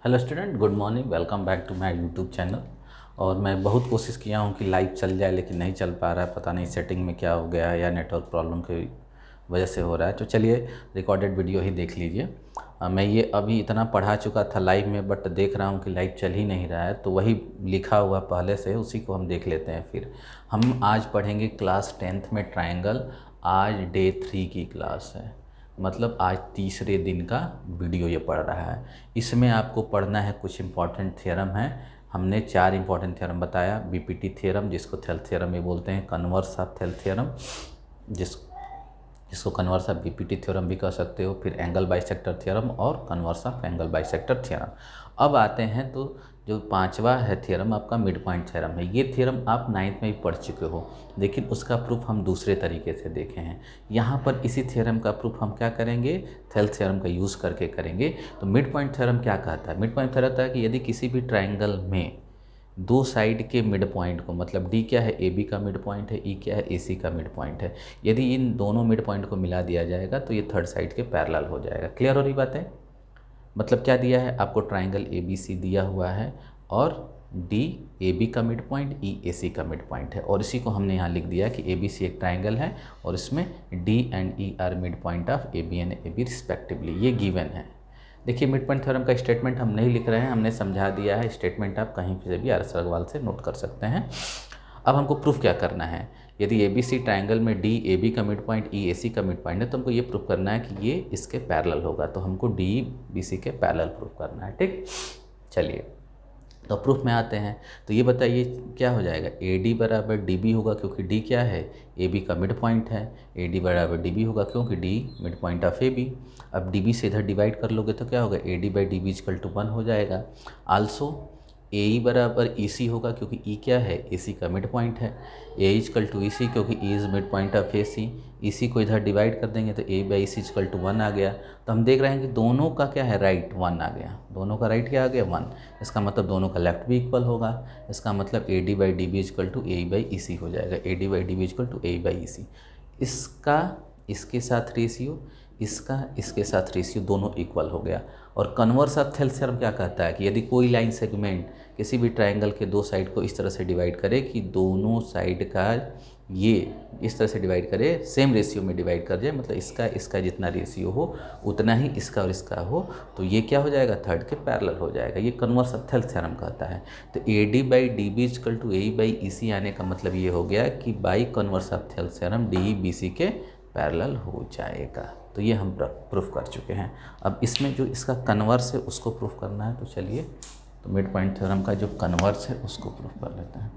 Hello student, good morning. Welcome back to my YouTube channel. और मैं बहुत कोशिश किया हूँ कि लाइव चल जाए, लेकिन नहीं चल पा रहा है। पता नहीं सेटिंग में क्या हो गया है या नेटवर्क प्रॉब्लम की वजह से हो रहा है। तो चलिए रिकॉर्डेड वीडियो ही देख लीजिए। मैं ये अभी इतना पढ़ा चुका था लाइव में, बट देख रहा हूँ कि लाइव चल ही नहीं रहा है। तो वही लिखा हुआ पहले से, उसी को हम देख लेते हैं। फिर हम आज पढ़ेंगे क्लास 10th में ट्रायंगल। आज डे 3 की क्लास है, मतलब आज तीसरे दिन का वीडियो ये पढ़ रहा है। इसमें आपको पढ़ना है कुछ इम्पॉर्टेंट थ्योरम है। हमने 4 इम्पॉर्टेंट थ्योरम बताया। बीपीटी थ्योरम, जिसको थेल्थ थ्योरम भी बोलते हैं, कन्वर्स ऑफ थेल्थ थ्योरम, जिसको कन्वर्स ऑफ बीपीटी थ्योरम भी कह सकते हो, फिर एंगल बाइसेक्टर थ्योरम और converse of angle bisector theorem. अब आते हैं तो जो पांचवा है थ्योरम आपका मिड पॉइंट थ्योरम है। ये थ्योरम आप 9th में भी पढ़ चुके हो, लेकिन उसका प्रूफ हम दूसरे तरीके से देखे हैं। यहाँ पर इसी थ्योरम का प्रूफ हम क्या करेंगे, थेल्थ थ्योरम का यूज़ करके करेंगे। तो मिड पॉइंट थ्योरम क्या कहता है? मिड पॉइंट थ्योरम कहता है कि यदि किसी भी ट्राइंगल में दो साइड के मिड पॉइंट को, मतलब डी क्या है, ए बी का मिड पॉइंट है, ई क्या है, ए सी का मिड पॉइंट है, यदि इन दोनों मिड पॉइंट को मिला दिया जाएगा तो ये थर्ड साइड के पैरेलल हो जाएगा। क्लियर हो रही बात है? मतलब क्या दिया है आपको, ट्राइंगल ए बी सी दिया हुआ है और डी ए बी का मिड पॉइंट, ई ए सी का मिड पॉइंट है। और इसी को हमने यहाँ लिख दिया कि ए बी सी एक ट्राइंगल है और इसमें D and E are mid point of A B and A B respectively. ये गिवन है। देखिए, मिड पॉइंट थ्योरम का स्टेटमेंट हम नहीं लिख रहे हैं, हमने समझा दिया है। स्टेटमेंट आप कहीं से भी आर एस अग्रवाल से नोट कर सकते हैं। अब हमको प्रूफ क्या करना है? यदि ए बी सी ट्राइंगल में डी ए बी का मिड पॉइंट, ई ए सी का मिड पॉइंट है, तो हमको ये प्रूफ करना है कि ये इसके पैरेलल होगा। तो हमको डी बी सी के पैरेलल प्रूफ करना है। ठीक, चलिए तो प्रूफ में आते हैं। तो ये बताइए क्या हो जाएगा, ए डी बराबर डी बी होगा, क्योंकि डी क्या है, ए बी का मिड पॉइंट है। ए डी बराबर डी बी होगा क्योंकि D mid point of A B. अब डी बी से इधर डिवाइड कर लोगे तो क्या होगा, A D by D B equal to 1 हो जाएगा। आल्सो ए ई बराबर ई सी होगा, क्योंकि ई क्या है, ए सी का मिड पॉइंट है। ए इक्वल टू ई सी, क्योंकि E is mid point of A सी। ई सी को इधर डिवाइड कर देंगे तो ए बाई सी इक्वल टू 1 आ गया। तो हम देख रहे हैं कि दोनों का क्या है, राइट 1 आ गया। दोनों का राइट क्या आ गया, 1। इसका मतलब दोनों का लेफ्ट भी इक्वल होगा। इसका मतलब A D by D B equal to A by E C हो जाएगा। A D by D B equal to A by E C. इसका इसके साथ रेशियो, इसका इसके साथ रेशियो, दोनों इक्वल हो गया। और कन्वर्स ऑफ थेल्थ थ्योरम क्या कहता है कि यदि कोई लाइन सेगमेंट किसी भी ट्रायंगल के दो साइड को इस तरह से डिवाइड करे कि दोनों साइड का ये इस तरह से डिवाइड करे, सेम रेशियो में डिवाइड कर जाए, मतलब इसका इसका जितना रेशियो हो उतना ही इसका और इसका हो, तो ये क्या हो जाएगा, थर्ड के पैरेलल हो जाएगा। ये कन्वर्स ऑफ थेल्थ थ्योरम कहता है। तो A D by D B equal to A by E C आने का मतलब ये हो गया कि by converse of Thales theorem D B C के पैरेलल हो जाएगा। तो ये हम प्रूफ कर चुके हैं। अब इसमें जो इसका कन्वर्स है उसको प्रूफ करना है। तो चलिए, तो मिड पॉइंट थ्योरम का जो कन्वर्स है उसको प्रूफ कर लेते हैं।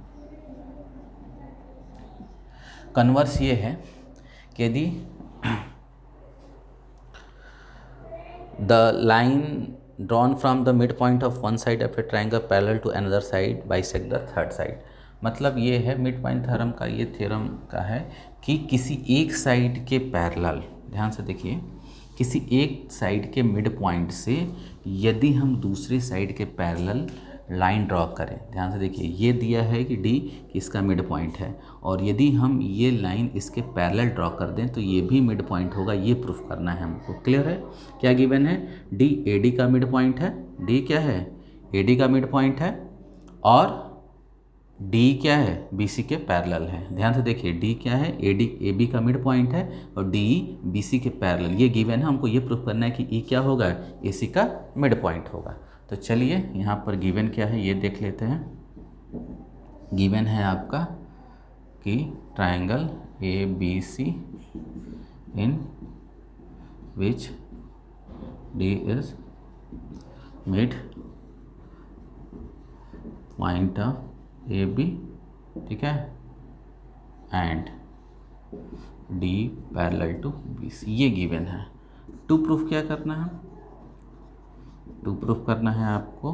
कन्वर्स ये है कि यदि the line drawn from the mid point of one side of a triangle parallel to another side bisect the third side. मतलब ये है मिड पॉइंट थ्योरम का, ये थ्योरम का है कि किसी एक साइड के पैरेलल, ध्यान से देखिए, किसी एक साइड के मिड पॉइंट से यदि हम दूसरे साइड के पैरेलल लाइन ड्रॉ करें, ध्यान से देखिए, ये दिया है कि डी इसका मिड पॉइंट है, और यदि हम ये लाइन इसके पैरेलल ड्रॉ कर दें तो ये भी मिड पॉइंट होगा। ये प्रूफ करना है हमको। क्लियर है? क्या गिवन है, डी ए डी का मिड पॉइंट है। डी क्या है, ए डी का मिड पॉइंट है, और डी क्या है, बी सी के पैरेलल है। ध्यान से देखिए, डी क्या है, ए डी ए बी का मिड पॉइंट है और डी बी सी के पैरेलल। ये गिवन है, हमको ये प्रूफ करना है कि ई क्या होगा, ए सी का मिड पॉइंट होगा। तो चलिए यहाँ पर गिवन क्या है ये देख लेते हैं। गिवन है आपका कि triangle A B C in which D is mid point of A B, ठीक है, and D parallel to B C. ये गिवन है। टू प्रूफ क्या करना है, टू प्रूफ करना है आपको,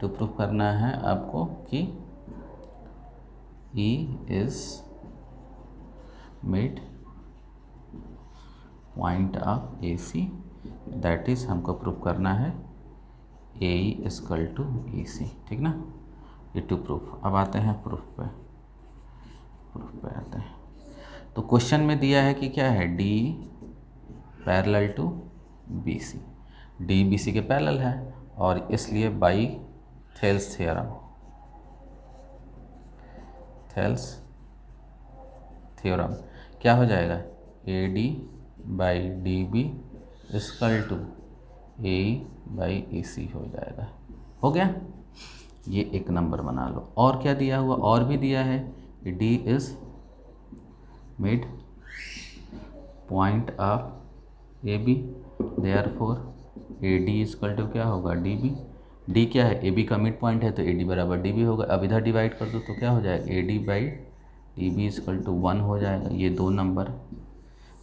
टू प्रूफ करना है आपको कि E is mid point of A C, that is हमको प्रूफ करना है ए ई इक्वल टू ई सी। ठीक ना, ये टू प्रूफ। अब आते हैं प्रूफ पे, प्रूफ पे आते हैं। तो क्वेश्चन में दिया है कि क्या है, D parallel to B C, D B C के पैरेलल है, और इसलिए बाई थेल्स थ्योरम क्या हो जाएगा, A D by D B equal to A by A C हो जाएगा। हो गया, ये एक नंबर बना लो। और क्या दिया हुआ, और भी दिया है, D is mid point of A B, therefore A D equal to क्या होगा, डी बी। डी क्या है, ए बी का मिड पॉइंट है तो ए डी बराबर डी बी होगा। अब इधर डिवाइड कर दो तो क्या हो जाएगा, A D by D B equal to 1 हो जाएगा। ये 2 नंबर,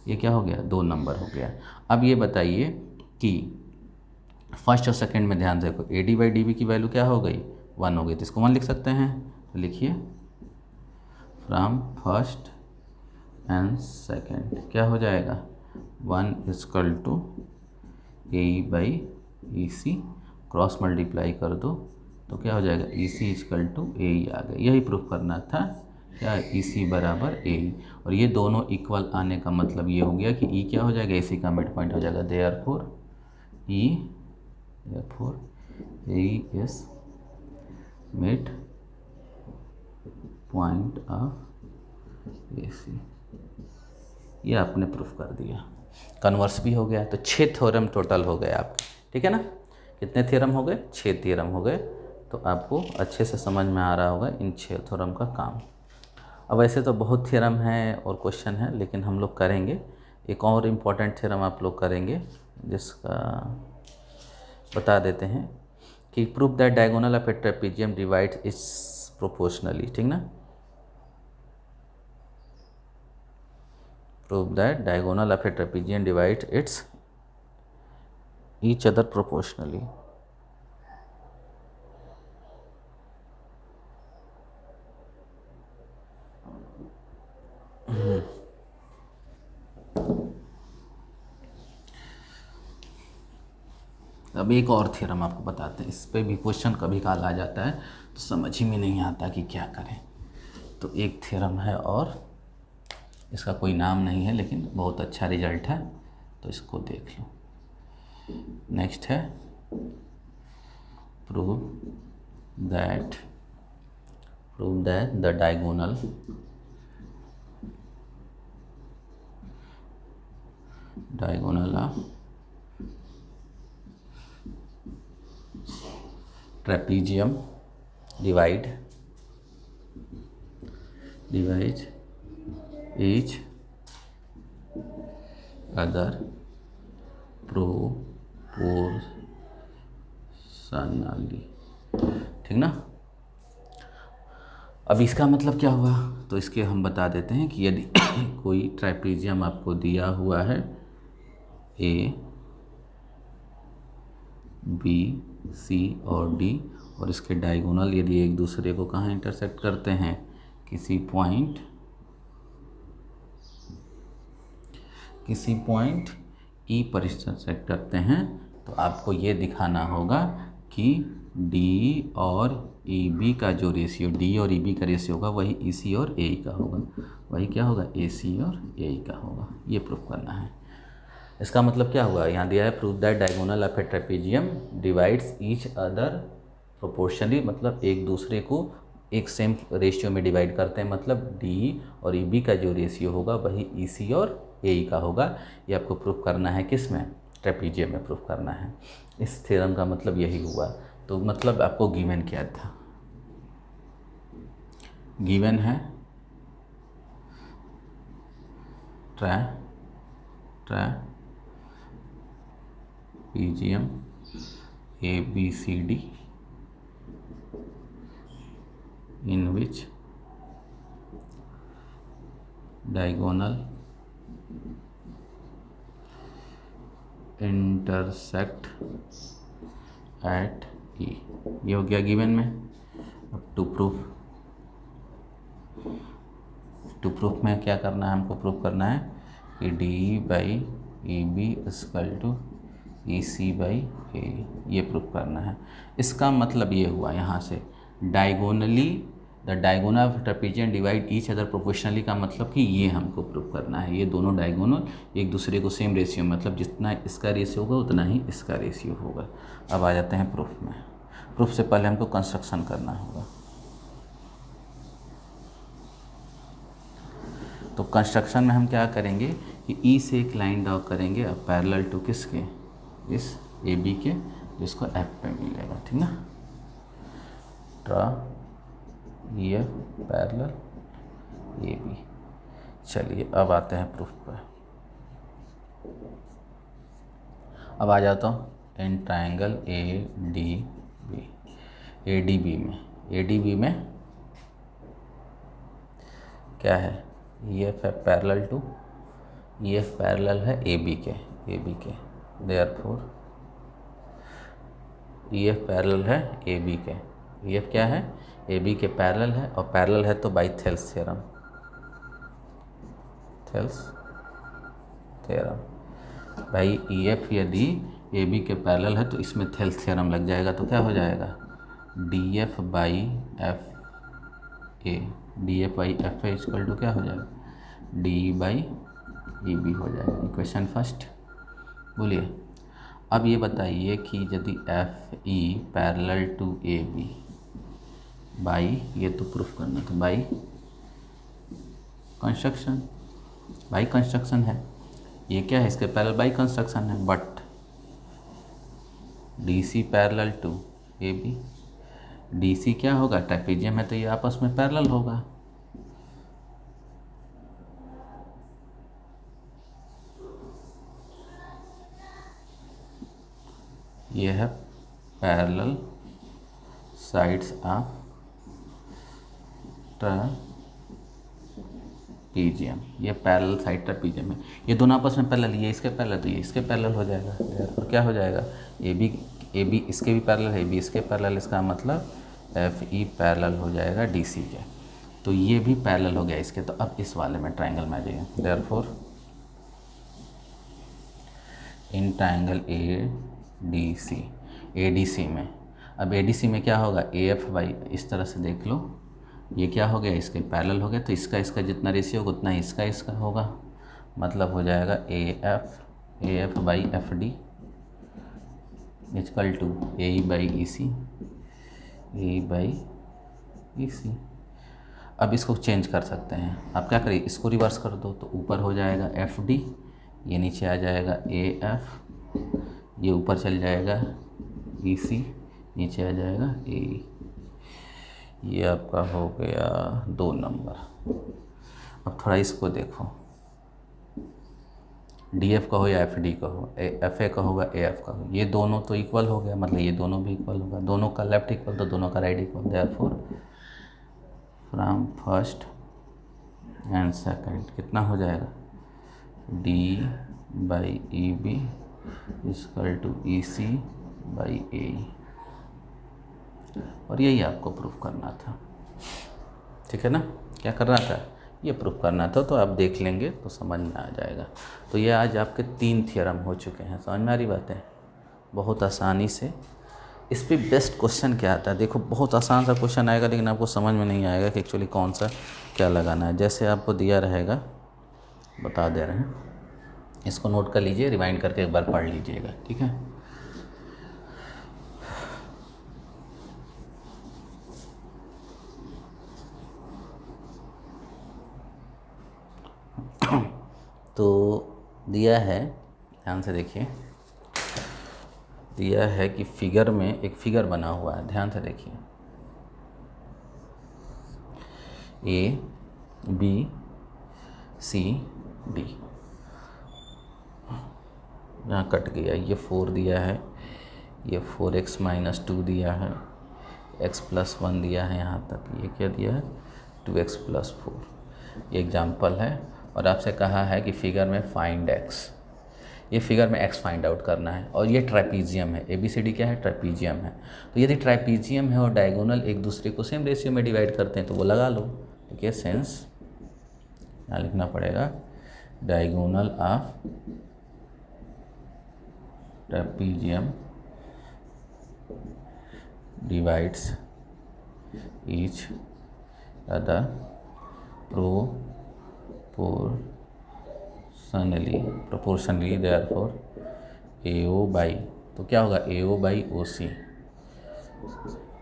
ये क्या हो गया, 2 नंबर हो गया। अब ये बताइए कि फर्स्ट और सेकंड में ध्यान से देखो, A D by D B की वैल्यू क्या हो गई, 1 हो गई, तो इसको 1 लिख सकते हैं। तो लिखिए फ्रॉम फर्स्ट एंड सेकंड क्या हो जाएगा, 1 equal to A by E C, cross multiply कर दो तो क्या हो जाएगा, ई सी इक्वल टू ए आ गया। यही प्रूफ करना था, क्या, ई सी बराबर ए। और ये दोनों इक्वल आने का मतलब ये हो गया कि ई क्या हो जाएगा, ए सी का मिड पॉइंट हो जाएगा। Therefore A is mid point of A C. ये आपने प्रूफ कर दिया, कन्वर्स भी हो गया। तो 6 थ्योरम टोटल हो गए आपके, ठीक है ना। कितने थ्योरम हो गए, 6 थ्योरम हो गए। तो आपको अच्छे से समझ में आ रहा होगा इन 6 थ्योरम का काम। अब ऐसे तो बहुत थ्योरम हैं और क्वेश्चन है, लेकिन हम लोग करेंगे एक और इम्पॉर्टेंट थ्योरम आप लोग करेंगे, जिसका बता देते हैं कि proof that diagonal of A trapezium divides it's proportionally, ठीक ना। Proof that diagonal of A trapezium divides it's each other proportionally। अब एक और थ्योरम आपको बताते हैं, इस पे भी क्वेश्चन कभी काल आ जाता है तो समझ ही में नहीं आता कि क्या करें। तो एक थ्योरम है और इसका कोई नाम नहीं है, लेकिन बहुत अच्छा रिजल्ट है, तो इसको देख लो। नेक्स्ट है prove that the diagonal of trapezium divide each other proportionally, ठीक ना। अब इसका मतलब क्या हुआ, तो इसके हम बता देते हैं कि यदि कोई ट्राइपेजियम आपको दिया हुआ है, ए बी सी और डी, और इसके डायगोनल यदि एक दूसरे को कहाँ इंटरसेक्ट करते हैं, किसी पॉइंट ई पर इंटरसेक्ट करते हैं, तो आपको ये दिखाना होगा कि डी और ई बी का जो रेशियो, डी और ई बी का रेशियो होगा वही ई सी और ए का होगा, वही क्या होगा, ए सी और ए का होगा। ये प्रूफ करना है। इसका मतलब क्या हुआ, यहाँ दिया है proof that diagonal of A trapezium divides each other proportionally, मतलब एक दूसरे को एक सेम रेशियो में डिवाइड करते हैं, मतलब डी और ई बी का जो रेशियो होगा वही ई सी और ए का होगा। ये आपको प्रूफ करना है, किस में, ट्रेपेजियम में प्रूफ करना है। इस थ्योरम का मतलब यही हुआ। तो मतलब आपको गिवन क्या था, गिवन है trapezium A B C D in which diagonal intersect at E। ये हो गया गिवन में। अब टू प्रूफ में क्या करना है, हमको प्रूफ करना है कि D by E B equal to E C by A, ये प्रूफ करना है। इसका मतलब ये हुआ यहाँ से the diagonal of trapezium divide each other proportionally का मतलब कि ये हमको प्रूव करना है, ये दोनों डायगोनल एक दूसरे को सेम रेशियो, मतलब जितना इसका रेशियो होगा उतना ही इसका रेशियो होगा। अब आ जाते हैं प्रूफ में। प्रूफ से पहले हमको कंस्ट्रक्शन करना होगा। तो कंस्ट्रक्शन में हम क्या करेंगे कि ई से एक लाइन ड्रॉ करेंगे अब पैरेलल टू किसके, इस ए बी के, जिसको एफ पे मिलेगा, ठीक ना। Draw E F parallel A B. चलिए अब आते हैं प्रूफ पर। अब आ जाता हूँ in triangle A D B, A D B में क्या है, ई एफ है parallel to, E F parallel है ए बी के, देयरफॉर ई एफ पैरेलल है ए बी के, ई एफ क्या है, ए बी के पैरेलल है, और पैरेलल है तो बाई थेल्स थ्योरम, भाई ई एफ यदि ए बी के पैरेलल है तो इसमें थेल्स थ्योरम लग जाएगा, तो क्या हो जाएगा, D F by F A, D F by F A equal to क्या हो जाएगा, डी बाई ई बी हो जाएगा। Equation first. बोलिए अब ये बताइए कि यदि F E parallel to A B by, ये तो प्रूफ करना था, बाई कंस्ट्रक्शन, बाई कंस्ट्रक्शन है, ये क्या है, इसके पैरेलल बाई कंस्ट्रक्शन है, but D C parallel to A B, D C क्या होगा, ट्रेपीजियम है तो ये आपस में पैरेलल होगा, ये है पैरेलल साइड्स ऑफ ट्रेपीजियम, ये पैरेलल साइड ट्रेपीजियम है, ये दोनों आपस में पैरेलल, ये इसके पैरेलल तो ये इसके पैरेलल हो जाएगा, और क्या हो जाएगा, ए बी इसके भी पैरेलल है, ए बी इसके पैरेलल, इसका मतलब एफ ई पैरेलल हो जाएगा डी सी के, तो ये भी पैरेलल हो गया इसके। तो अब इस वाले में ट्रायंगल में आ जाइए, therefore in triangle A D C में, अब ए डी सी में क्या होगा, ए एफ बाई, इस तरह से देख लो, ये क्या हो गया, इसके पैरेलल हो गया, तो इसका जितना रेशियो होगा उतना ही इसका होगा, मतलब हो जाएगा A F by F D equal to A E by E C, अब इसको चेंज कर सकते हैं, आप क्या करिए, इसको रिवर्स कर दो, तो ऊपर हो जाएगा एफ डी, ये नीचे आ जाएगा ए एफ, ये ऊपर चल जाएगा ई सी, नीचे आ जाएगा ए, ये आपका हो गया 2 नंबर। अब थोड़ा इसको देखो, डी एफ का हो या एफ डी का हो, एफ ए का होगा ए एफ का हो, ये दोनों तो इक्वल हो गया, मतलब ये दोनों भी इक्वल होगा, दोनों का लेफ्ट इक्वल तो दोनों का right equal, therefore from first and second कितना हो जाएगा, D by E B equal to E C by A, और यही आपको प्रूफ करना था, ठीक है ना। क्या करना था, ये प्रूफ करना था, तो आप देख लेंगे तो समझ में आ जाएगा। तो ये आज आपके 3 थ्योरम हो चुके हैं, समझ में आ रही बात है, बहुत आसानी से। इस पर बेस्ट क्वेश्चन क्या आता है, देखो बहुत आसान सा क्वेश्चन आएगा, लेकिन आपको समझ में नहीं आएगा कि एक्चुअली कौन सा क्या लगाना है। जैसे आपको दिया रहेगा, बता दे रहे हैं, इसको नोट कर लीजिए, रिवाइंड करके एक बार पढ़ लीजिएगा, ठीक है। तो दिया है, ध्यान से देखिए, दिया है कि फिगर में एक फिगर बना हुआ है, ध्यान से देखिए, ए बी सी डी, यहाँ कट गया, ये 4 दिया है, ये 4x-2 दिया है, x+1 दिया है यहाँ तक, ये क्या दिया है 2x+4, ये एग्जाम्पल है। और आपसे कहा है कि फिगर में फाइंड x, ये फिगर में x फाइंड आउट करना है, और ये ट्रेपीजियम है, ABCD क्या है, ट्रेपीजियम है। तो यदि ट्रेपीजियम है और डायगोनल एक दूसरे को सेम रेशियो में डिवाइड करते हैं तो वो लगा लो, ठीक है। सेंस यहाँ लिखना पड़ेगा, diagonal of trapezium divides each the proportionally therefore AO by, तो क्या होगा AO बाई OC,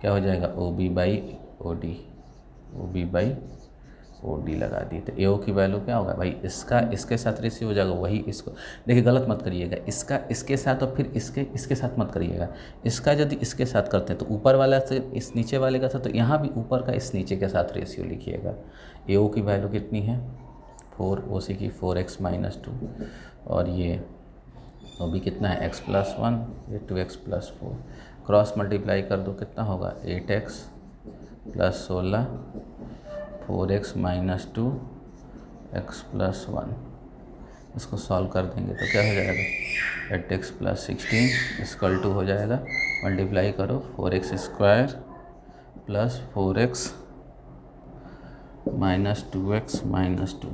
क्या हो जाएगा OB by OD, OB by OD लगा दी। तो AO की वैल्यू क्या होगा भाई, इसका इसके साथ रेशियो हो जाएगा, वही इसको देखिए गलत मत करिएगा, इसका इसके साथ और फिर इसके साथ मत करिएगा। इसका यदि इसके साथ करते हैं तो ऊपर वाला से इस नीचे वाले का साथ, तो यहाँ भी ऊपर का इस नीचे के साथ रेशियो लिखिएगा। AO की वैल्यू कितनी है 4, OC की 4x माइनस 2, और ये OB कितना है x प्लस 1, ये 2x प्लस 4, क्रॉस मल्टीप्लाई कर दो कितना होगा 8x plus 16, 4x minus 2, x plus 1, इसको सॉल्व कर देंगे तो क्या हो जाएगा 8x प्लस 16 इक्वल टू हो जाएगा, मल्टीप्लाई करो 4x square plus 4x minus 2x minus 2,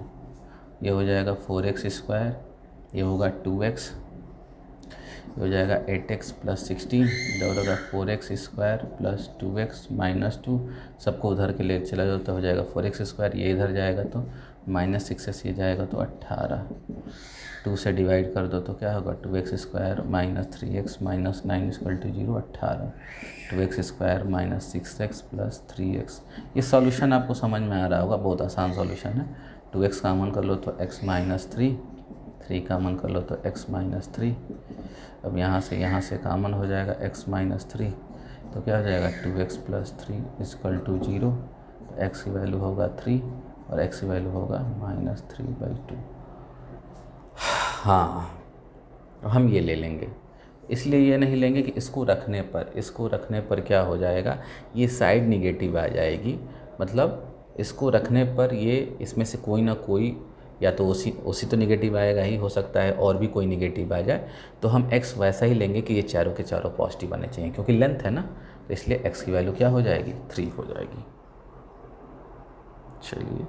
ये हो जाएगा 4x स्क्वायर, ये होगा 2x, ये हो जाएगा 8x प्लस 16, इधर होगा 4x square plus 2x minus 2, सबको उधर के लिए चला जाओ तो हो जाएगा 4x स्क्वायर, ये इधर जाएगा तो माइनस 6x, ये जाएगा तो 18, 2 से डिवाइड कर दो तो क्या होगा 2x square minus 3x minus 9 equal to 0, 18, 2x square minus 6x plus 3x। ये सॉल्यूशन आपको समझ में आ रहा होगा, बहुत आसान सॉल्यूशन है। 2x कामन कर लो तो x माइनस 3, 3 कामन कर लो तो x माइनस 3, अब यहाँ से कामन हो जाएगा x माइनस 3, तो क्या हो जाएगा 2x प्लस 3 इक्वल टू 0, तो x की वैल्यू होगा 3 और x की वैल्यू होगा माइनस 3/2। हाँ, हम ये ले लेंगे, इसलिए ये नहीं लेंगे कि इसको रखने पर क्या हो जाएगा, ये साइड निगेटिव आ जाएगी, मतलब इसको रखने पर ये इसमें से कोई ना कोई या तो उसी तो निगेटिव आएगा ही, हो सकता है और भी कोई निगेटिव आ जाए, तो हम x वैसा ही लेंगे कि ये चारों के चारों पॉजिटिव आने चाहिए, क्योंकि लेंथ है ना, तो इसलिए x की वैल्यू क्या हो जाएगी 3 हो जाएगी। चलिए,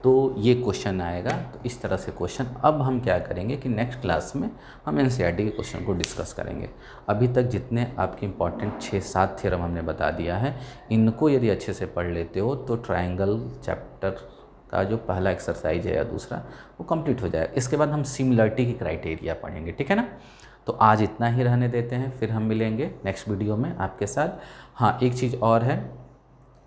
तो ये क्वेश्चन आएगा, तो इस तरह से क्वेश्चन। अब हम क्या करेंगे कि नेक्स्ट क्लास में हम NCERT के क्वेश्चन को डिस्कस करेंगे। अभी तक जितने आपके इंपॉर्टेंट 6-7 थ्योरम हमने बता दिया है, इनको यदि अच्छे से पढ़ लेते हो तो ट्रायंगल चैप्टर का जो पहला एक्सरसाइज है या दूसरा वो कंप्लीट हो जाएगा। इसके बाद हम सिमिलरिटी की क्राइटेरिया पढ़ेंगे, ठीक है ना। तो आज इतना ही रहने देते हैं, फिर हम मिलेंगे नेक्स्ट वीडियो में आपके साथ। हाँ, एक चीज़ और है,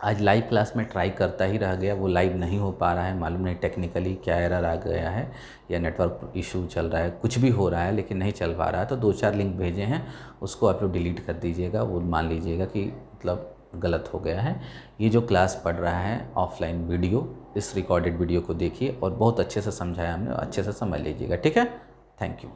आज लाइव क्लास में ट्राई करता ही रह गया, वो लाइव नहीं हो पा रहा है, मालूम नहीं टेक्निकली क्या एरर आ गया है या नेटवर्क इशू चल रहा है, कुछ भी हो रहा है लेकिन नहीं चल पा रहा है। तो 2-4 लिंक भेजे हैं, उसको आप लोग डिलीट कर दीजिएगा, वो मान लीजिएगा कि मतलब गलत हो गया है। ये जो क्लास पढ़ रहा है ऑफलाइन वीडियो, इस रिकॉर्डेड वीडियो को देखिए और बहुत अच्छे से समझाया हमने, अच्छे से समझ लीजिएगा, ठीक है। Thank you.